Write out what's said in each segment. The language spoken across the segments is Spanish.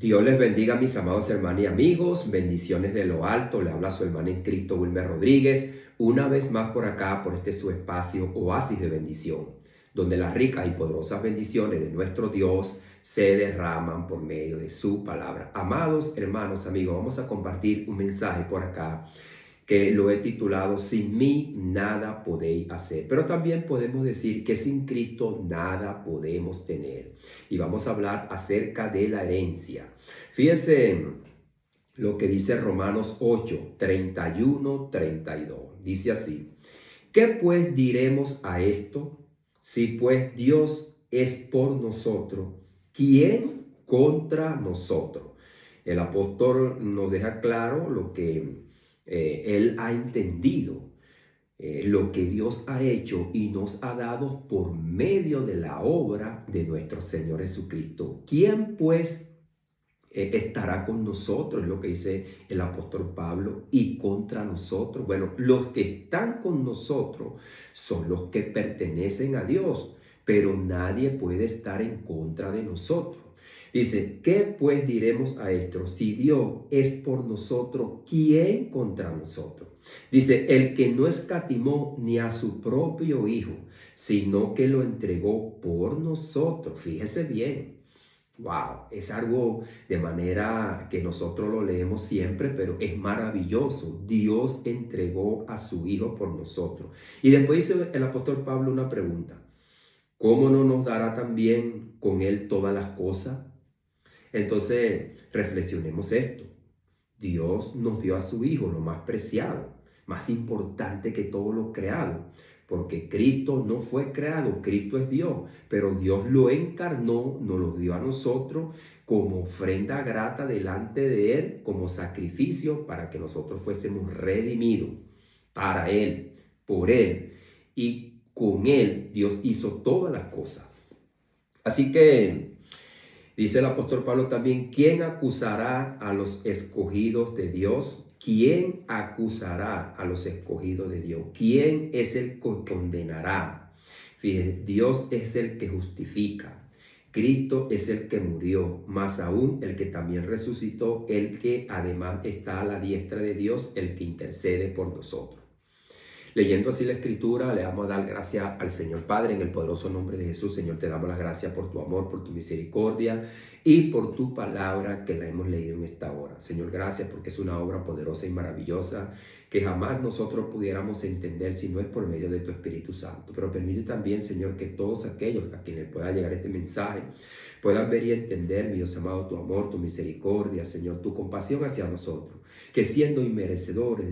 Dios les bendiga, mis amados hermanos y amigos. Bendiciones de lo alto. Le habla su hermano en Cristo, Wilmer Rodríguez. Una vez más por acá, por este su espacio, Oasis de Bendición, donde las ricas y poderosas bendiciones de nuestro Dios se derraman por medio de su palabra. Amados hermanos, amigos, vamos a compartir un mensaje por acá que lo he titulado Sin mí nada podéis hacer. Pero también podemos decir que sin Cristo nada podemos tener. Y vamos a hablar acerca de la herencia. Fíjense lo que dice Romanos 8, 31, 32. Dice así: ¿qué pues diremos a esto? Si pues Dios es por nosotros, ¿quién contra nosotros? El apóstol nos deja claro lo que él ha entendido, lo que Dios ha hecho y nos ha dado por medio de la obra de nuestro Señor Jesucristo. ¿Quién pues estará con nosotros? Es lo que dice el apóstol Pablo. Y contra nosotros, bueno, los que están con nosotros son los que pertenecen a Dios, pero nadie puede estar en contra de nosotros. Dice: ¿qué pues diremos a esto? Si Dios es por nosotros, ¿quién contra nosotros? Dice: el que no escatimó ni a su propio Hijo, sino que lo entregó por nosotros. Fíjese bien. Wow, es algo de manera que nosotros lo leemos siempre, pero es maravilloso. Dios entregó a su Hijo por nosotros. Y después dice el apóstol Pablo una pregunta: ¿cómo no nos dará también con Él todas las cosas? Entonces, reflexionemos esto. Dios nos dio a su Hijo, lo más preciado, más importante que todo lo creado, porque Cristo no fue creado, Cristo es Dios, pero Dios lo encarnó, nos lo dio a nosotros como ofrenda grata delante de Él, como sacrificio para que nosotros fuésemos redimidos para Él, por Él, y con Él Dios hizo todas las cosas. Así que dice el apóstol Pablo también: ¿quién acusará a los escogidos de Dios? ¿Quién acusará a los escogidos de Dios? ¿Quién es el que condenará? Fíjense, Dios es el que justifica. Cristo es el que murió, más aún el que también resucitó, el que además está a la diestra de Dios, el que intercede por nosotros. Leyendo así la escritura, le vamos a dar gracias al Señor Padre en el poderoso nombre de Jesús. Señor, te damos las gracias por tu amor, por tu misericordia y por tu palabra que la hemos leído en esta hora. Señor, gracias porque es una obra poderosa y maravillosa que jamás nosotros pudiéramos entender si no es por medio de tu Espíritu Santo. Pero permite también, Señor, que todos aquellos a quienes pueda llegar este mensaje puedan ver y entender, mi Dios amado, tu amor, tu misericordia, Señor, tu compasión hacia nosotros, que siendo inmerecedores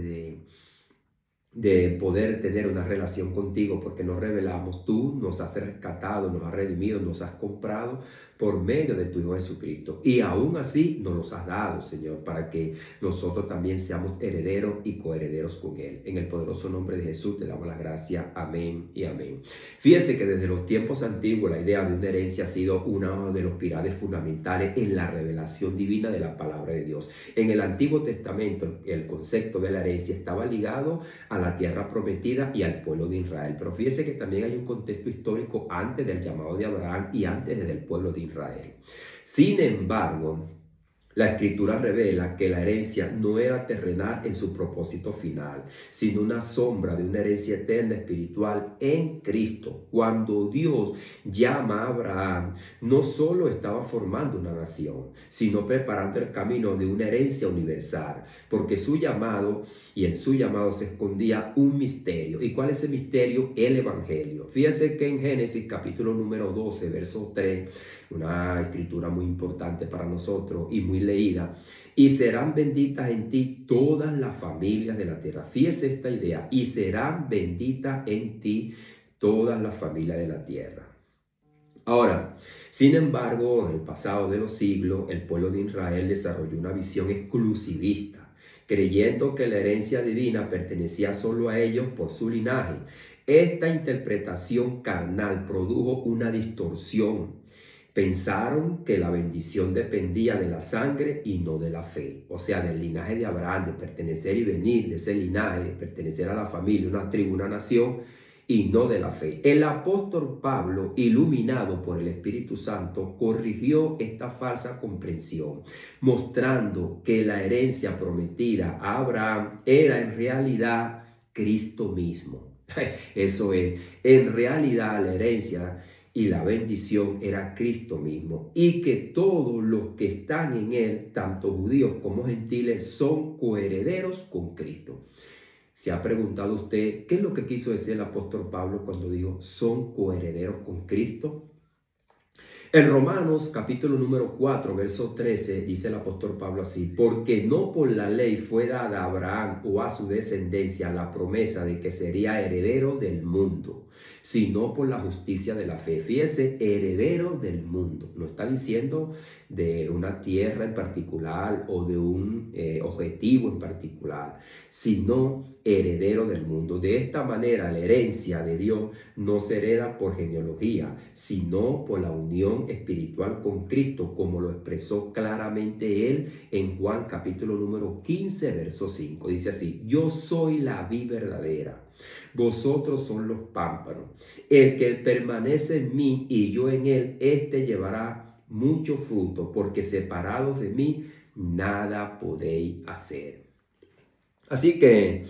de poder tener una relación contigo, porque nos revelamos, tú nos has rescatado, nos has redimido, nos has comprado por medio de tu Hijo Jesucristo, y aún así nos los has dado, Señor, para que nosotros también seamos herederos y coherederos con Él. En el poderoso nombre de Jesús te damos las gracias. Amén y amén. Fíjese que desde los tiempos antiguos la idea de una herencia ha sido uno de los pilares fundamentales en la revelación divina de la palabra de Dios. En el Antiguo Testamento el concepto de la herencia estaba ligado a la tierra prometida y al pueblo de Israel. Pero fíjese que también hay un contexto histórico antes del llamado de Abraham y antes del pueblo de Israel. Sin embargo, la escritura revela que la herencia no era terrenal en su propósito final, sino una sombra de una herencia eterna espiritual en Cristo. Cuando Dios llama a Abraham, no solo estaba formando una nación, sino preparando el camino de una herencia universal, porque su llamado y en su llamado se escondía un misterio. ¿Y cuál es ese misterio? El Evangelio. Fíjese que en Génesis capítulo número 12, verso 3, una escritura muy importante para nosotros y muy leída: y serán benditas en ti todas las familias de la tierra. Fíjese esta idea: y serán benditas en ti todas las familias de la tierra. Ahora, sin embargo, en el pasado de los siglos, el pueblo de Israel desarrolló una visión exclusivista, creyendo que la herencia divina pertenecía solo a ellos por su linaje. Esta interpretación carnal produjo una distorsión. Pensaron que la bendición dependía de la sangre y no de la fe, o sea, del linaje de Abraham, de pertenecer y venir de ese linaje, de pertenecer a la familia, una tribu, una nación, y no de la fe. El apóstol Pablo, iluminado por el Espíritu Santo, corrigió esta falsa comprensión, mostrando que la herencia prometida a Abraham era en realidad Cristo mismo. Eso es, en realidad la herencia y la bendición era Cristo mismo, y que todos los que están en él, tanto judíos como gentiles, son coherederos con Cristo. ¿Se ha preguntado usted qué es lo que quiso decir el apóstol Pablo cuando dijo son coherederos con Cristo? En Romanos capítulo número 4, verso 13, dice el apóstol Pablo así: porque no por la ley fue dada a Abraham o a su descendencia la promesa de que sería heredero del mundo, sino por la justicia de la fe. Fíjese, heredero del mundo. No está diciendo de una tierra en particular o de un objetivo en particular, sino heredero del mundo. De esta manera, la herencia de Dios no se hereda por genealogía, sino por la unión espiritual con Cristo, como lo expresó claramente él en Juan capítulo número 15, verso 5. Dice así: yo soy la vid verdadera, vosotros son los pámpanos. El que permanece en mí y yo en él, éste llevará mucho fruto, porque separados de mí nada podéis hacer. Así que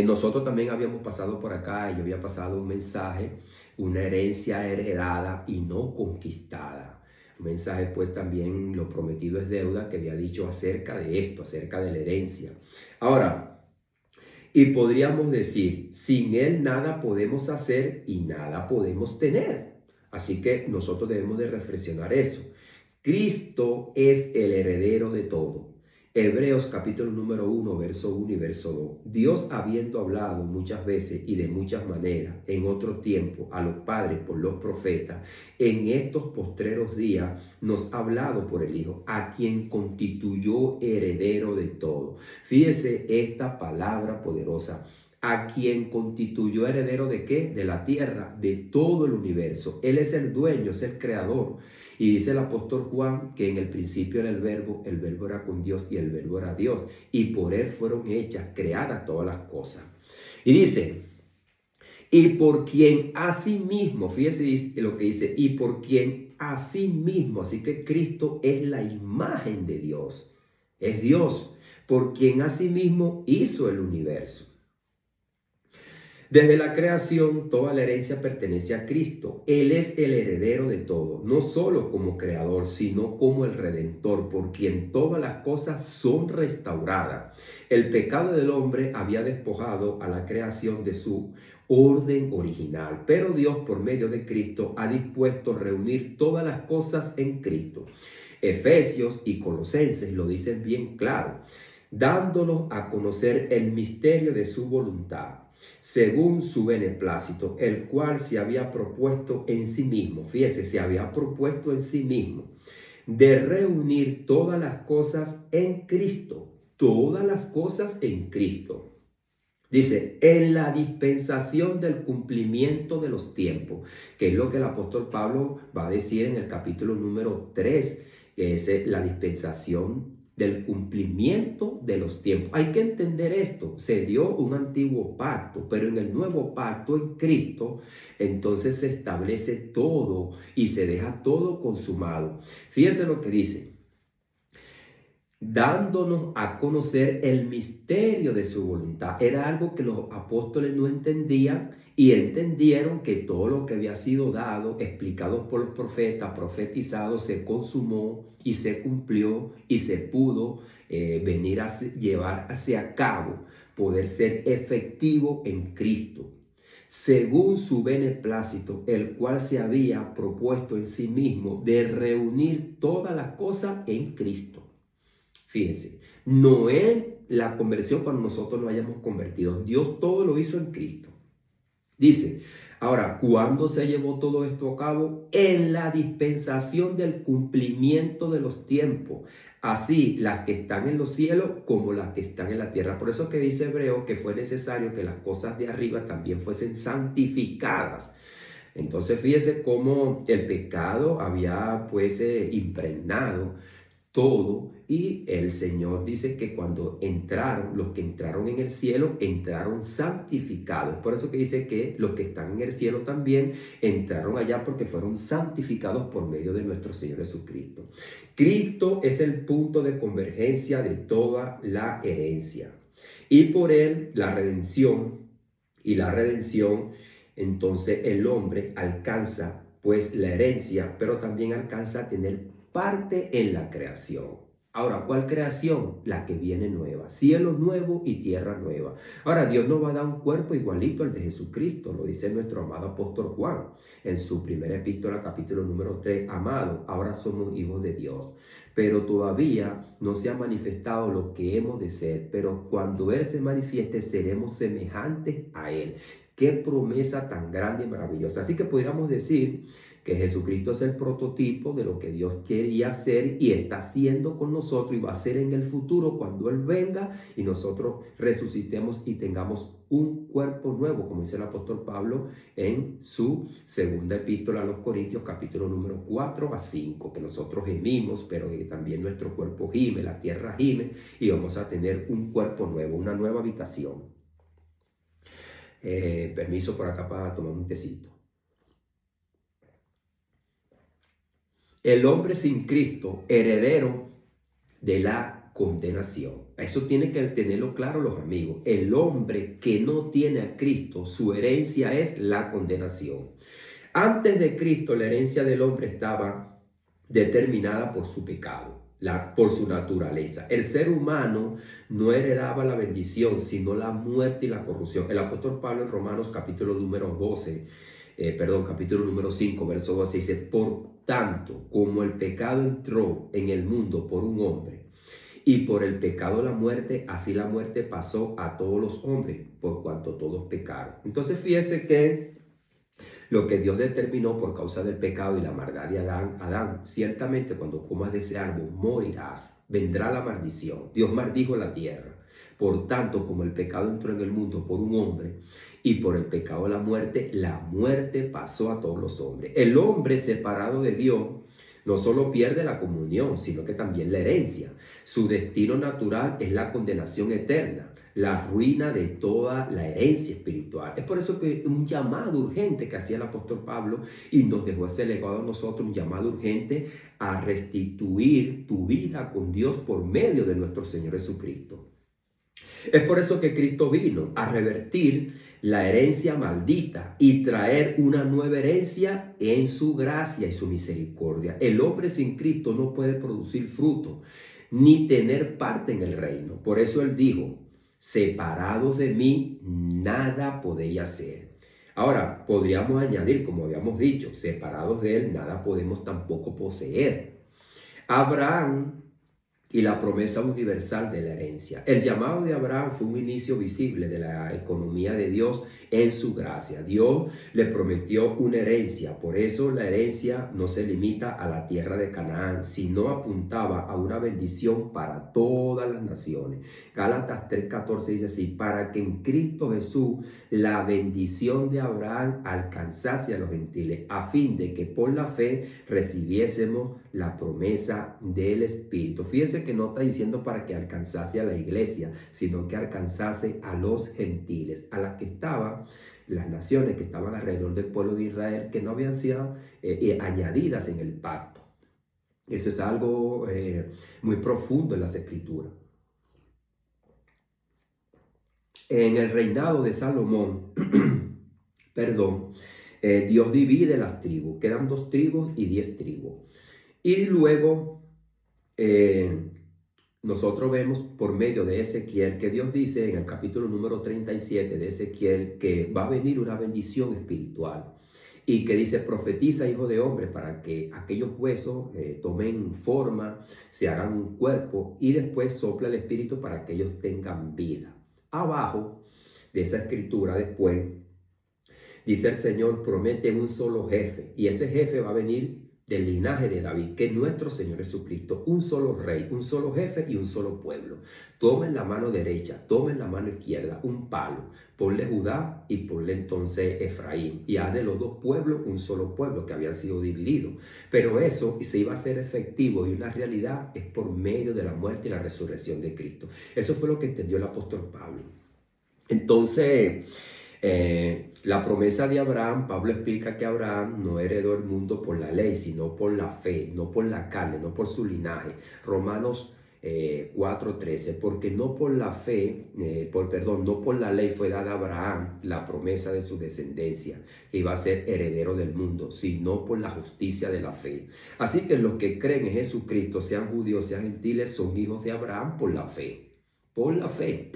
nosotros también habíamos pasado por acá, y yo había pasado un mensaje, una herencia heredada y no conquistada. Un mensaje, pues también lo prometido es deuda, que había dicho acerca de esto, acerca de la herencia. Ahora, y podríamos decir, sin él nada podemos hacer y nada podemos tener. Así que nosotros debemos de reflexionar eso. Cristo es el heredero de todo. Hebreos capítulo número 1, verso 1 y verso 2. Dios, habiendo hablado muchas veces y de muchas maneras en otro tiempo a los padres por los profetas, en estos postreros días nos ha hablado por el Hijo, a quien constituyó heredero de todo. Fíjese esta palabra poderosa: a quien constituyó heredero ¿de qué? De la tierra, de todo el universo. Él es el dueño, es el creador. Y dice el apóstol Juan que en el principio era el verbo era con Dios y el verbo era Dios. Y por él fueron hechas, creadas todas las cosas. Y dice: y por quien asimismo, fíjese lo que dice, y por quien asimismo, así que Cristo es la imagen de Dios, es Dios, por quien asimismo hizo el universo. Desde la creación, toda la herencia pertenece a Cristo. Él es el heredero de todo, no solo como creador, sino como el redentor, por quien todas las cosas son restauradas. El pecado del hombre había despojado a la creación de su orden original, pero Dios, por medio de Cristo, ha dispuesto reunir todas las cosas en Cristo. Efesios y Colosenses lo dicen bien claro, dándonos a conocer el misterio de su voluntad, según su beneplácito, el cual se había propuesto en sí mismo, fíjese, se había propuesto en sí mismo, de reunir todas las cosas en Cristo, todas las cosas en Cristo. Dice, en la dispensación del cumplimiento de los tiempos, que es lo que el apóstol Pablo va a decir en el capítulo número 3, que es la dispensación del cumplimiento de los tiempos. Hay que entender esto. Se dio un antiguo pacto, pero en el nuevo pacto en Cristo, entonces se establece todo y se deja todo consumado. Fíjese lo que dice: dándonos a conocer el misterio de su voluntad. Era algo que los apóstoles no entendían, y entendieron que todo lo que había sido dado, explicado por los profetas, profetizado, se consumó y se cumplió y se pudo venir a llevar hacia cabo, poder ser efectivo en Cristo, según su beneplácito, el cual se había propuesto en sí mismo de reunir todas las cosas en Cristo. Fíjense, no es la conversión cuando nosotros nos hayamos convertido. Dios todo lo hizo en Cristo. Dice, ahora, ¿cuándo se llevó todo esto a cabo? En la dispensación del cumplimiento de los tiempos. Así las que están en los cielos como las que están en la tierra. Por eso que dice Hebreo que fue necesario que las cosas de arriba también fuesen santificadas. Entonces fíjese cómo el pecado había pues impregnado todo. Y el Señor dice que cuando entraron, los que entraron en el cielo, entraron santificados. Por eso que dice que los que están en el cielo también entraron allá porque fueron santificados por medio de nuestro Señor Jesucristo. Cristo es el punto de convergencia de toda la herencia. Y por él la redención, entonces el hombre alcanza pues la herencia, pero también alcanza a tener parte en la creación. Ahora, ¿cuál creación? La que viene nueva, cielo nuevo y tierra nueva. Ahora, Dios nos va a dar un cuerpo igualito al de Jesucristo, lo dice nuestro amado apóstol Juan en su primera epístola, capítulo número 3, amado, ahora somos hijos de Dios, pero todavía no se ha manifestado lo que hemos de ser, pero cuando Él se manifieste seremos semejantes a Él. Qué promesa tan grande y maravillosa. Así que podríamos decir que Jesucristo es el prototipo de lo que Dios quería hacer y está haciendo con nosotros y va a hacer en el futuro cuando Él venga y nosotros resucitemos y tengamos un cuerpo nuevo, como dice el apóstol Pablo en su segunda epístola a los Corintios, capítulo número 4 a 5, que nosotros gemimos, pero que también nuestro cuerpo gime, la tierra gime y vamos a tener un cuerpo nuevo, una nueva habitación. Permiso por acá para tomar un tecito. El hombre sin Cristo, heredero de la condenación. Eso tiene que tenerlo claro los amigos. El hombre que no tiene a Cristo, su herencia es la condenación. Antes de Cristo, la herencia del hombre estaba determinada por su pecado, por su naturaleza. El ser humano no heredaba la bendición, sino la muerte y la corrupción. El apóstol Pablo en Romanos capítulo número 5, verso 12 dice, por tanto, como el pecado entró en el mundo por un hombre, y por el pecado la muerte, así la muerte pasó a todos los hombres, por cuanto todos pecaron. Entonces fíjese que lo que Dios determinó por causa del pecado y la maldad de Adán, ciertamente cuando comas de ese árbol morirás, vendrá la maldición. Dios maldijo la tierra. Por tanto, como el pecado entró en el mundo por un hombre y por el pecado la muerte pasó a todos los hombres. El hombre separado de Dios no solo pierde la comunión, sino que también la herencia. Su destino natural es la condenación eterna, la ruina de toda la herencia espiritual. Es por eso que un llamado urgente que hacía el apóstol Pablo y nos dejó ese legado a nosotros, un llamado urgente a restituir tu vida con Dios por medio de nuestro Señor Jesucristo. Es por eso que Cristo vino a revertir la herencia maldita y traer una nueva herencia en su gracia y su misericordia. El hombre sin Cristo no puede producir fruto ni tener parte en el reino. Por eso Él dijo, separados de mí, nada podéis hacer. Ahora, podríamos añadir, como habíamos dicho, separados de Él, nada podemos tampoco poseer. Abraham y la promesa universal de la herencia. El llamado de Abraham fue un inicio visible de la economía de Dios en su gracia. Dios le prometió una herencia, por eso la herencia no se limita a la tierra de Canaán, sino apuntaba a una bendición para todas las naciones. Gálatas 3:14 dice así, para que en Cristo Jesús la bendición de Abraham alcanzase a los gentiles, a fin de que por la fe recibiésemos la promesa del Espíritu. Fíjese que no está diciendo para que alcanzase a la iglesia, sino que alcanzase a los gentiles, a las que estaban, las naciones que estaban alrededor del pueblo de Israel, que no habían sido añadidas en el pacto. Eso es algo muy profundo en las Escrituras. En el reinado de Salomón, Dios divide las tribus, quedan 2 tribus y 10 tribus. Y luego nosotros vemos por medio de Ezequiel que Dios dice en el capítulo número 37 de Ezequiel que va a venir una bendición espiritual y que dice, profetiza, hijo de hombre, para que aquellos huesos tomen forma, se hagan un cuerpo y después sopla el Espíritu para que ellos tengan vida. Abajo de esa escritura después dice el Señor, promete un solo jefe y ese jefe va a venir del linaje de David, que nuestro Señor Jesucristo, un solo rey, un solo jefe y un solo pueblo. Toma en la mano derecha, toma en la mano izquierda un palo, ponle Judá y ponle entonces Efraín, y haz de los dos pueblos un solo pueblo que habían sido divididos. Pero eso se iba a ser efectivo y una realidad es por medio de la muerte y la resurrección de Cristo. Eso fue lo que entendió el apóstol Pablo. Entonces, la promesa de Abraham, Pablo explica que Abraham no heredó el mundo por la ley, sino por la fe, no por la carne, no por su linaje. Romanos 4:13, porque no por la fe, no por la ley fue dada a Abraham la promesa de su descendencia, que iba a ser heredero del mundo, sino por la justicia de la fe. Así que los que creen en Jesucristo, sean judíos, sean gentiles, son hijos de Abraham por la fe. Por la fe.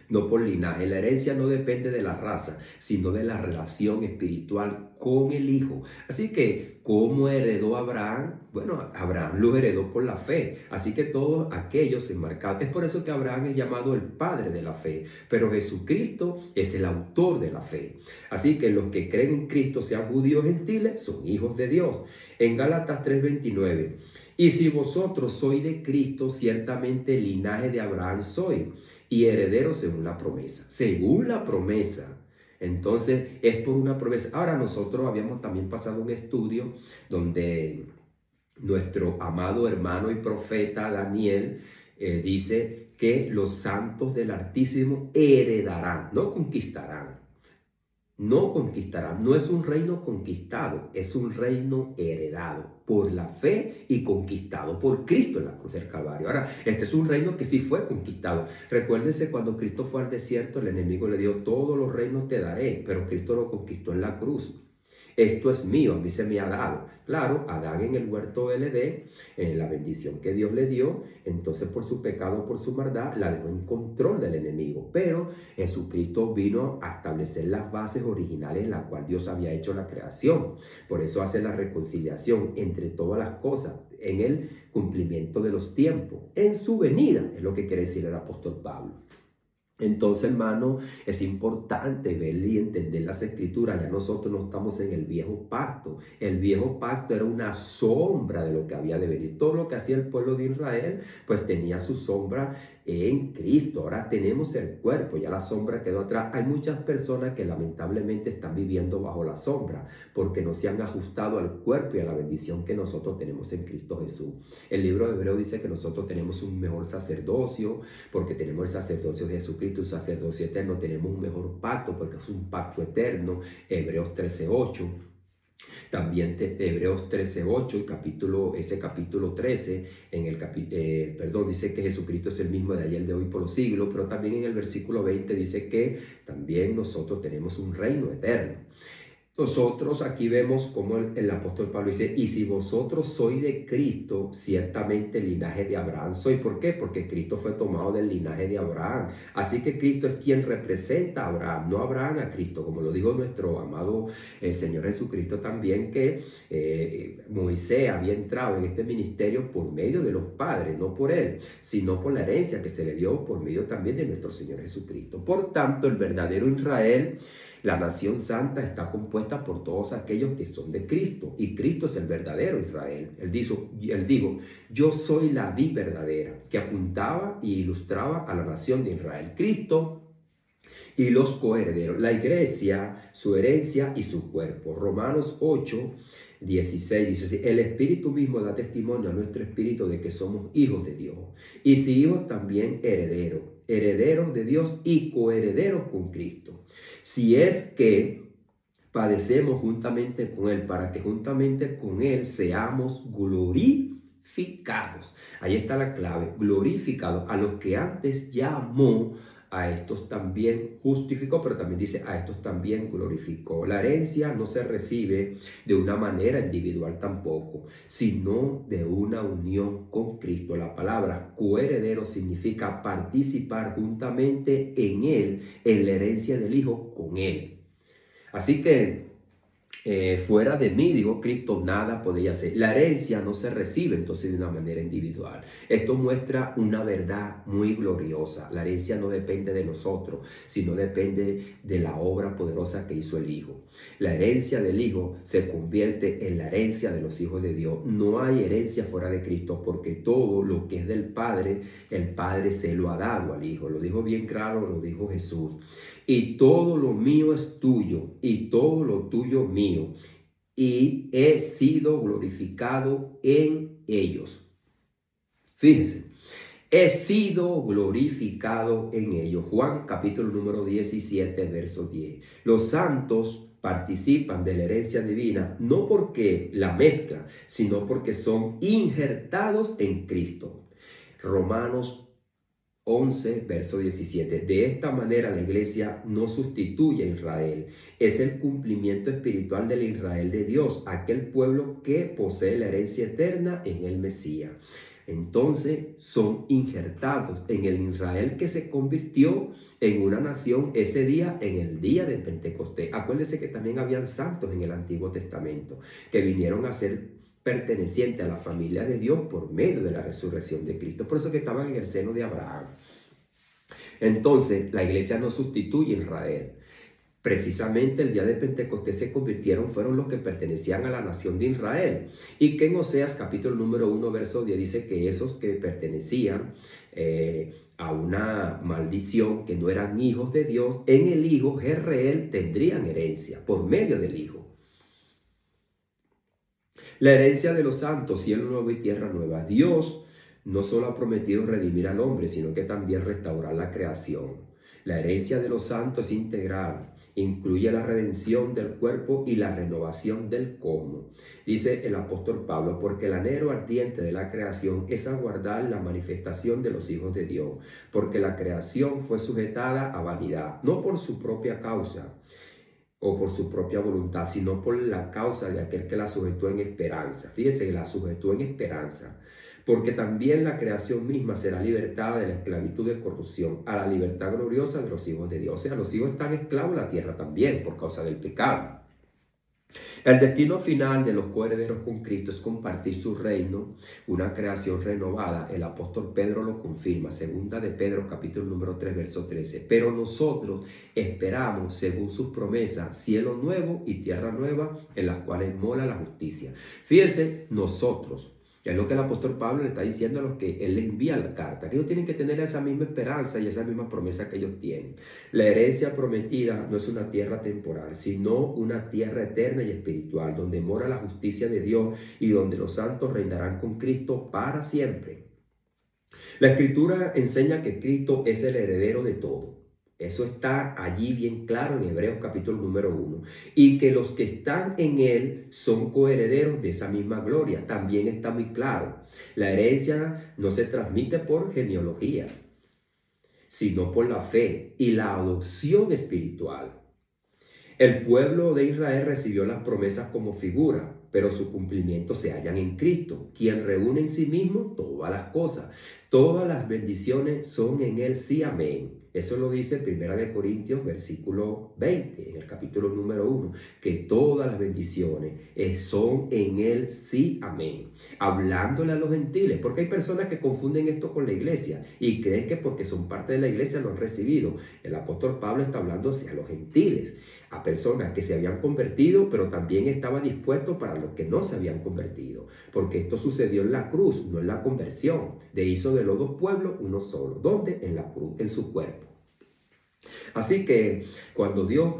No por linaje. La herencia no depende de la raza, sino de la relación espiritual con el Hijo. Así que, ¿cómo heredó Abraham? Bueno, Abraham lo heredó por la fe. Así que todos aquellos enmarcados. Es por eso que Abraham es llamado el padre de la fe. Pero Jesucristo es el autor de la fe. Así que los que creen en Cristo, sean judíos o gentiles, son hijos de Dios. En Gálatas 3:29. Y si vosotros sois de Cristo, ciertamente linaje de Abraham sois, y heredero según la promesa. Según la promesa. Entonces es por una promesa. Ahora nosotros habíamos también pasado un estudio donde nuestro amado hermano y profeta Daniel dice que los santos del Altísimo heredarán, no conquistarán. No conquistarán. No es un reino conquistado, es un reino heredado por la fe y conquistado por Cristo en la cruz del Calvario. Ahora, este es un reino que sí fue conquistado. Recuérdense cuando Cristo fue al desierto, el enemigo le dijo, todos los reinos te daré, pero Cristo lo conquistó en la cruz. Esto es mío, a mí se me ha dado. Claro, Adán en el huerto LD, en la bendición que Dios le dio, entonces por su pecado, por su maldad, la dejó en control del enemigo. Pero Jesucristo vino a establecer las bases originales en las cuales Dios había hecho la creación. Por eso hace la reconciliación entre todas las cosas, en el cumplimiento de los tiempos, en su venida, es lo que quiere decir el apóstol Pablo. Entonces, hermano, es importante ver y entender las escrituras. Ya nosotros no estamos en el viejo pacto. El viejo pacto era una sombra de lo que había de venir. Todo lo que hacía el pueblo de Israel, pues tenía su sombra en Cristo. Ahora tenemos el cuerpo, ya la sombra quedó atrás. Hay muchas personas que lamentablemente están viviendo bajo la sombra porque no se han ajustado al cuerpo y a la bendición que nosotros tenemos en Cristo Jesús. El libro de Hebreos dice que nosotros tenemos un mejor sacerdocio porque tenemos el sacerdocio de Jesucristo, un sacerdocio eterno. Tenemos un mejor pacto porque es un pacto eterno. Hebreos 13:8. También Hebreos 13:8, ese capítulo 13, dice que Jesucristo es el mismo de ayer, de hoy, por los siglos, pero también en el versículo 20 dice que también nosotros tenemos un reino eterno. Nosotros aquí vemos como el apóstol Pablo dice, y si vosotros sois de Cristo, ciertamente el linaje de Abraham soy. ¿Por qué? Porque Cristo fue tomado del linaje de Abraham. Así que Cristo es quien representa a Abraham, no Abraham a Cristo, como lo dijo nuestro amado Señor Jesucristo también, que Moisés había entrado en este ministerio por medio de los padres, no por él, sino por la herencia que se le dio por medio también de nuestro Señor Jesucristo. Por tanto, el verdadero Israel, la nación santa, está compuesta por todos aquellos que son de Cristo, y Cristo es el verdadero Israel. Él dijo, yo soy la vid verdadera, que apuntaba y ilustraba a la nación de Israel. Cristo y los coherederos, la iglesia, su herencia y su cuerpo. Romanos 8:16 dice así, el Espíritu mismo da testimonio a nuestro espíritu de que somos hijos de Dios. Y si hijos, también herederos, herederos de Dios y coherederos con Cristo. Si es que padecemos juntamente con Él, para que juntamente con Él seamos glorificados. Ahí está la clave, glorificados. A los que antes llamó, a estos también justificó, pero también dice, a estos también glorificó. La herencia no se recibe de una manera individual tampoco, sino de una unión con Cristo. La palabra coheredero significa participar juntamente en Él, en la herencia del Hijo con Él. Así que fuera de mí, dijo Cristo, nada podía hacer. La herencia no se recibe entonces de una manera individual. Esto muestra una verdad muy gloriosa. La herencia no depende de nosotros, sino depende de la obra poderosa que hizo el Hijo. La herencia del Hijo se convierte en la herencia de los hijos de Dios. No hay herencia fuera de Cristo, porque todo lo que es del Padre, el Padre se lo ha dado al Hijo. Lo dijo bien claro, lo dijo Jesús. Y todo lo mío es tuyo, y todo lo tuyo mío, y he sido glorificado en ellos. Fíjense, he sido glorificado en ellos. Juan capítulo número 17, verso 10. Los santos participan de la herencia divina, no porque la mezclan, sino porque son injertados en Cristo. Romanos 11, verso 17. De esta manera la iglesia no sustituye a Israel. Es el cumplimiento espiritual del Israel de Dios, aquel pueblo que posee la herencia eterna en el Mesías. Entonces son injertados en el Israel que se convirtió en una nación ese día, en el día de Pentecostés. Acuérdense que también habían santos en el Antiguo Testamento que vinieron a ser perteneciente a la familia de Dios por medio de la resurrección de Cristo. Por eso que estaban en el seno de Abraham. Entonces, la iglesia no sustituye a Israel. Precisamente el día de Pentecostés se convirtieron, fueron los que pertenecían a la nación de Israel. Y que en Oseas capítulo número 1, verso 10 dice que esos que pertenecían a una maldición, que no eran hijos de Dios, en el Hijo, Jezreel, tendrían herencia por medio del Hijo. La herencia de los santos, cielo nuevo y tierra nueva. Dios no solo ha prometido redimir al hombre, sino que también restaurar la creación. La herencia de los santos es integral, incluye la redención del cuerpo y la renovación del cosmos. Dice el apóstol Pablo, porque el anhelo ardiente de la creación es aguardar la manifestación de los hijos de Dios, porque la creación fue sujetada a vanidad, no por su propia causa, o por su propia voluntad, sino por la causa de aquel que la sujetó en esperanza. Fíjese que la sujetó en esperanza, porque también la creación misma será libertada de la esclavitud de corrupción a la libertad gloriosa de los hijos de Dios. O sea, los hijos están esclavos en la tierra también por causa del pecado. El destino final de los coherederos con Cristo es compartir su reino, una creación renovada. El apóstol Pedro lo confirma, segunda de Pedro capítulo número 3, verso 13. Pero nosotros esperamos, según sus promesas, cielo nuevo y tierra nueva, en las cuales mora la justicia. Fíjense, nosotros. Es lo que el apóstol Pablo le está diciendo a los que él les envía la carta, que ellos tienen que tener esa misma esperanza y esa misma promesa que ellos tienen. La herencia prometida no es una tierra temporal, sino una tierra eterna y espiritual, donde mora la justicia de Dios y donde los santos reinarán con Cristo para siempre. La Escritura enseña que Cristo es el heredero de todo. Eso está allí bien claro en Hebreos capítulo número 1. Y que los que están en él son coherederos de esa misma gloria. También está muy claro. La herencia no se transmite por genealogía, sino por la fe y la adopción espiritual. El pueblo de Israel recibió las promesas como figura, pero su cumplimiento se hallan en Cristo, quien reúne en sí mismo todas las cosas. Todas las bendiciones son en él, sí, amén. Eso lo dice 1 Corintios, versículo 20, en el capítulo número 1, que todas las bendiciones son en él, sí, amén. Hablándole a los gentiles, porque hay personas que confunden esto con la iglesia y creen que porque son parte de la iglesia lo han recibido. El apóstol Pablo está hablando hacia los gentiles, a personas que se habían convertido, pero también estaba dispuesto para los que no se habían convertido, porque esto sucedió en la cruz, no en la conversión. Hizo de los dos pueblos uno solo. ¿Dónde? En la cruz, en su cuerpo. Así que cuando Dios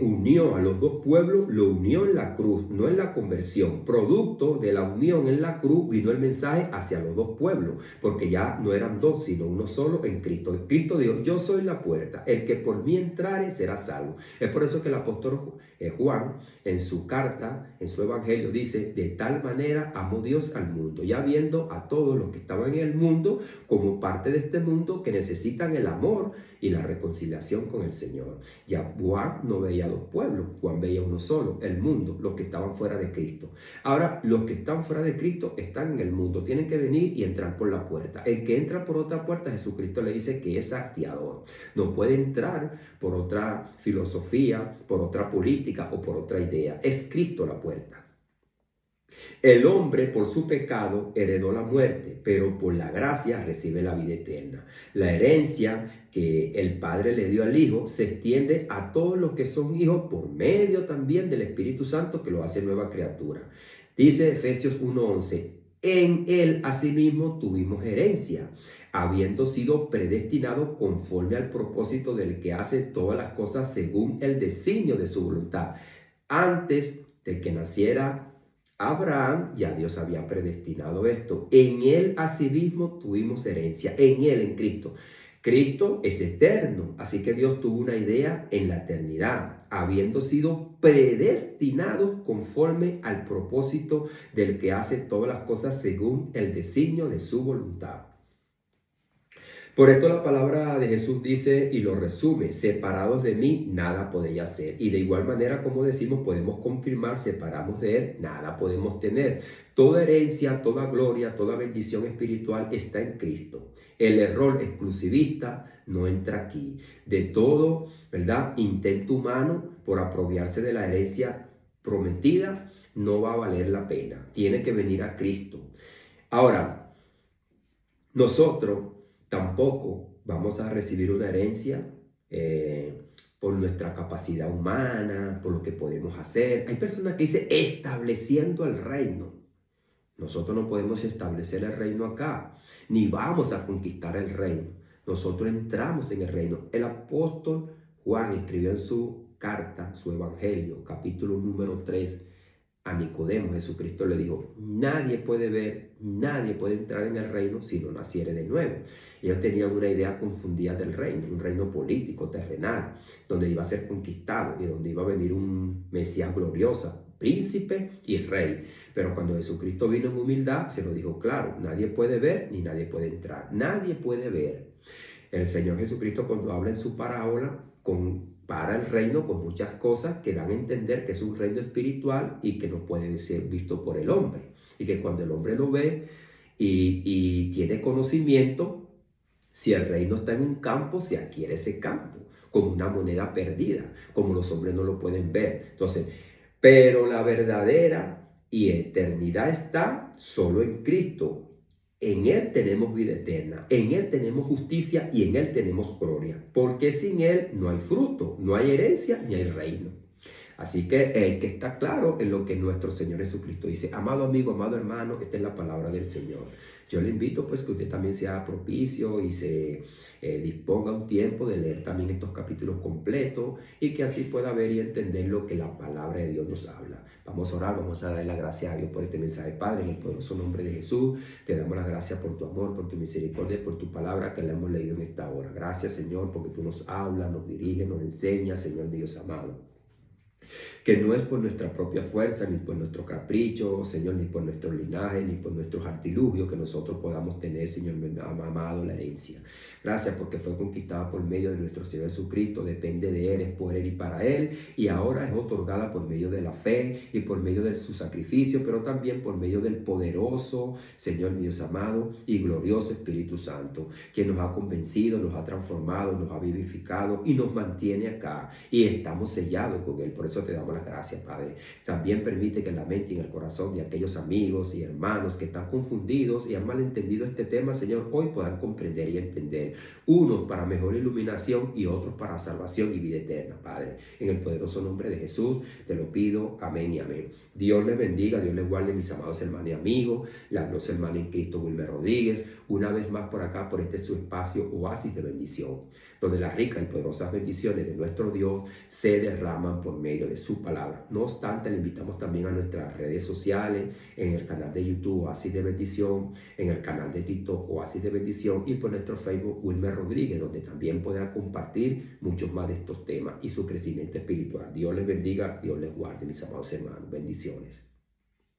unió a los dos pueblos, lo unió en la cruz, no en la conversión. Producto de la unión en la cruz vino el mensaje hacia los dos pueblos, porque ya no eran dos, sino uno solo en Cristo. Cristo dijo, yo soy la puerta, el que por mí entrare será salvo. Es por eso que el apóstol Juan, en su carta, en su evangelio, dice, de tal manera amó Dios al mundo, ya viendo a todos los que estaban en el mundo como parte de este mundo que necesitan el amor y la reconciliación con el Señor. Ya Juan no veía dos pueblos, Juan veía uno solo, el mundo, los que estaban fuera de Cristo. Ahora, los que están fuera de Cristo están en el mundo, tienen que venir y entrar por la puerta. El que entra por otra puerta, Jesucristo le dice que es salteador. No puede entrar por otra filosofía, por otra política o por otra idea. Es Cristo la puerta. El hombre por su pecado heredó la muerte, pero por la gracia recibe la vida eterna. La herencia que el Padre le dio al Hijo se extiende a todos los que son hijos por medio también del Espíritu Santo que lo hace nueva criatura. Dice Efesios 1:11, en Él asimismo tuvimos herencia, habiendo sido predestinados conforme al propósito del que hace todas las cosas según el designio de su voluntad. Antes de que naciera Abraham, ya Dios había predestinado esto. En Él asimismo tuvimos herencia, en Él, en Cristo. Cristo es eterno, así que Dios tuvo una idea en la eternidad, habiendo sido predestinados conforme al propósito del que hace todas las cosas según el designio de su voluntad. Por esto la palabra de Jesús dice y lo resume, separados de mí nada podéis hacer. Y de igual manera como decimos, podemos confirmar, separamos de Él, nada podemos tener. Toda herencia, toda gloria, toda bendición espiritual está en Cristo. El error exclusivista no entra aquí. De todo, ¿verdad?, intento humano por apropiarse de la herencia prometida, no va a valer la pena. Tiene que venir a Cristo. Ahora, nosotros tampoco vamos a recibir una herencia por nuestra capacidad humana, por lo que podemos hacer. Hay personas que dicen estableciendo el reino. Nosotros no podemos establecer el reino acá, ni vamos a conquistar el reino. Nosotros entramos en el reino. El apóstol Juan escribió en su carta, su evangelio, capítulo número 3, a Nicodemo. Jesucristo le dijo, nadie puede ver, nadie puede entrar en el reino si no naciere de nuevo. Ellos tenían una idea confundida del reino, un reino político, terrenal, donde iba a ser conquistado y donde iba a venir un Mesías glorioso, príncipe y rey. Pero cuando Jesucristo vino en humildad, se lo dijo claro, nadie puede ver ni nadie puede entrar, nadie puede ver. El Señor Jesucristo, cuando habla en su parábola, para el reino con muchas cosas que dan a entender que es un reino espiritual y que no puede ser visto por el hombre. Y que cuando el hombre lo ve y tiene conocimiento, si el reino está en un campo, se adquiere ese campo como una moneda perdida, como los hombres no lo pueden ver. Entonces, pero la verdadera y eternidad está solo en Cristo. En Él tenemos vida eterna, en Él tenemos justicia y en Él tenemos gloria. Porque sin Él no hay fruto, no hay herencia ni hay reino. Así que el que está claro en lo que nuestro Señor Jesucristo dice. Amado amigo, amado hermano, esta es la palabra del Señor. Yo le invito pues que usted también sea propicio y se disponga un tiempo de leer también estos capítulos completos y que así pueda ver y entender lo que la palabra de Dios nos habla. Vamos a orar, vamos a darle la gracia a Dios por este mensaje. Padre, en el poderoso nombre de Jesús, te damos las gracias por tu amor, por tu misericordia, por tu palabra que le hemos leído en esta hora. Gracias, Señor, porque tú nos hablas, nos diriges, nos enseñas, Señor Dios amado. Que no es por nuestra propia fuerza, ni por nuestro capricho, Señor, ni por nuestro linaje, ni por nuestros artilugios que nosotros podamos tener, Señor amado, la herencia. Gracias porque fue conquistada por medio de nuestro Señor Jesucristo, depende de Él, es por Él y para Él, y ahora es otorgada por medio de la fe y por medio de su sacrificio, pero también por medio del poderoso, Señor Dios amado y glorioso Espíritu Santo, quien nos ha convencido, nos ha transformado, nos ha vivificado y nos mantiene acá, y estamos sellados con Él. Por eso te damos las gracias, Padre. También permite que en la mente y en el corazón de aquellos amigos y hermanos que están confundidos y han malentendido este tema, Señor, hoy puedan comprender y entender. Unos para mejor iluminación y otros para salvación y vida eterna, Padre. En el poderoso nombre de Jesús te lo pido. Amén y amén. Dios les bendiga, Dios les guarde, mis amados hermanos y amigos. Le habló su hermano en Cristo, Wilmer Rodríguez. Una vez más por acá, por este su espacio, oasis de bendición, donde las ricas y poderosas bendiciones de nuestro Dios se derraman por medio de su palabra. No obstante, le invitamos también a nuestras redes sociales, en el canal de YouTube Oasis de Bendición, en el canal de TikTok Oasis de Bendición y por nuestro Facebook Wilmer Rodríguez, donde también podrá compartir muchos más de estos temas y su crecimiento espiritual. Dios les bendiga, Dios les guarde, mis amados hermanos. Bendiciones.